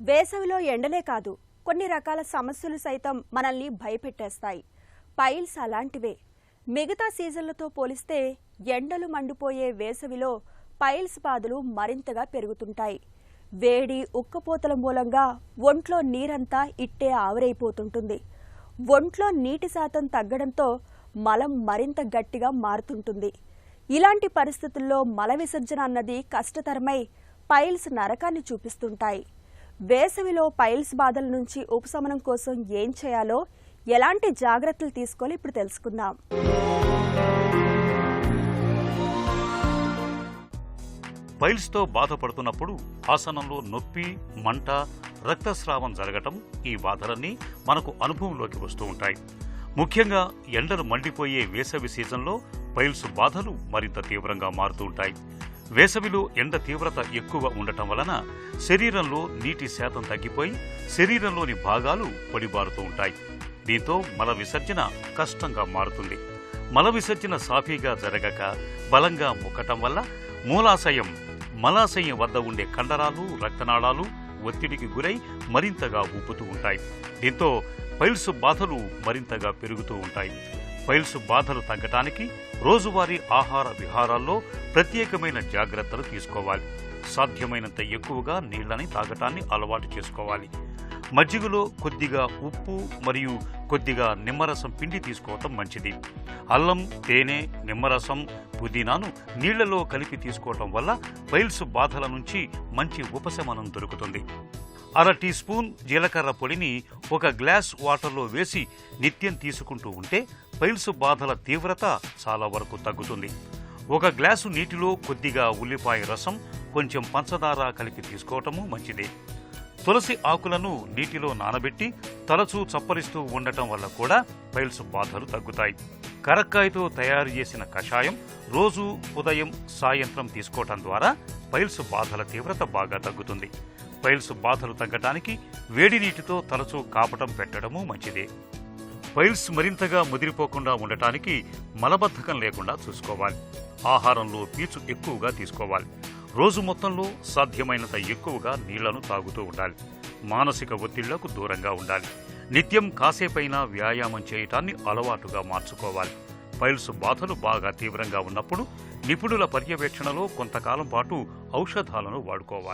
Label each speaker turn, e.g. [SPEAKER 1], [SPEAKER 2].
[SPEAKER 1] వేసవిలో ఎండలే కాదు, కొన్ని రకాల సమస్యలు సైతం మనల్ని భయపెట్టేస్తాయి. పైల్స్ అలాంటివే. మిగతా సీజన్లతో పోలిస్తే ఎండలు మండిపోయే వేసవిలో పైల్స్ బాధలు మరింతగా పెరుగుతుంటాయి. వేడి, ఉక్కపోతల మూలంగా ఒంట్లో నీరంతా ఇట్టే ఆవిరైపోతుంటుంది. ఒంట్లో నీటి శాతం తగ్గడంతో మలం మరింత గట్టిగా మారుతుంటుంది. ఇలాంటి పరిస్థితుల్లో మల విసర్జన అన్నది కష్టతరమై పైల్స్ నరకాన్ని చూపిస్తుంటాయి. వేసవిలో పైల్స్ బాధల నుంచి ఉపశమనం కోసం ఏం చేయాలో, ఎలాంటి జాగ్రత్తలు తీసుకోవాలో ఇప్పుడు తెలుసుకుందాం.
[SPEAKER 2] పైల్స్తో బాధపడుతున్నప్పుడు ఆసనంలో నొప్పి, మంట, రక్తస్రావం జరగటం, ఈ బాధలన్నీ మనకు అనుభవంలోకి వస్తూ ఉంటాయి. ముఖ్యంగా ఎండలు మండిపోయే వేసవి సీజన్లో పైల్స్ బాధలు మరింత తీవ్రంగా మారుతూ ఉంటాయి. వేసవిలో ఎండ తీవ్రత ఎక్కువ ఉండటం వలన శరీరంలో నీటి శాతం తగ్గిపోయి శరీరంలోని భాగాలు పొడిబారుతూ ఉంటాయి. దీంతో మల విసర్జన కష్టంగా మారుతుంది. మల విసర్జన సాఫీగా జరగక బలంగా మొక్కటం వల్ల మలాశయం వద్ద ఉండే కండరాలు, రక్తనాళాలు ఒత్తిడికి గురై మరింతగా ఊపుతూ ఉంటాయి. దీంతో పైల్స్ బాధలు మరింతగా పెరుగుతూ ఉంటాయి. పైల్స్ బాధలు తగ్గటానికి రోజువారీ ఆహార విహారాల్లో ప్రత్యేకమైన జాగ్రత్తలు తీసుకోవాలి. సాధ్యమైనంత ఎక్కువగా నీళ్లని తాగటాన్ని అలవాటు చేసుకోవాలి. మజ్జిగలో కొద్దిగా ఉప్పు మరియు కొద్దిగా నిమ్మరసం పిండి తీసుకోవటం మంచిది. అల్లం, తేనె, నిమ్మరసం, పుదీనాను నీళ్లలో కలిపి తీసుకోవటం వల్ల పైల్స్ బాధల నుంచి మంచి ఉపశమనం దొరుకుతుంది. అర టీ స్పూన్ జీలకర్ర పొడిని ఒక గ్లాస్ వాటర్లో వేసి నిత్యం తీసుకుంటూ ఉంటే పైల్స్ బాధల తీవ్రత చాలా వరకు తగ్గుతుంది. ఒక గ్లాసు నీటిలో కొద్దిగా ఉల్లిపాయ రసం, కొంచెం పంచదార కలిపి తీసుకోవటము మంచిదే. తులసి ఆకులను నీటిలో నానబెట్టి తరచూ చప్పరిస్తూ ఉండటం వల్ల కూడా పైల్స్ బాధలు తగ్గుతాయి. కరక్కాయతో తయారు చేసిన కషాయం రోజు ఉదయం, సాయంత్రం తీసుకోవటం ద్వారా పైల్స్ బాధల తీవ్రత బాగా తగ్గుతుంది. పైల్స్ బాధలు తగ్గటానికి వేడి నీటితో తరచూ కాపటం పెట్టడము మంచిదే. పైల్స్ మరింతగా ముదిరిపోకుండా ఉండటానికి మలబద్ధకం లేకుండా చూసుకోవాలి. ఆహారంలో పీచు ఎక్కువగా తీసుకోవాలి. రోజు మొత్తంలో సాధ్యమైనంత ఎక్కువగా నీళ్లను తాగుతూ ఉండాలి. మానసిక ఒత్తిళ్లకు దూరంగా ఉండాలి. నిత్యం కాసేపైనా వ్యాయామం చేయటాన్ని అలవాటుగా మార్చుకోవాలి. పైల్స్ బాధలు బాగా తీవ్రంగా ఉన్నప్పుడు నిపుణుల పర్యవేక్షణలో కొంతకాలం పాటు ఔషధాలను వాడుకోవాలి.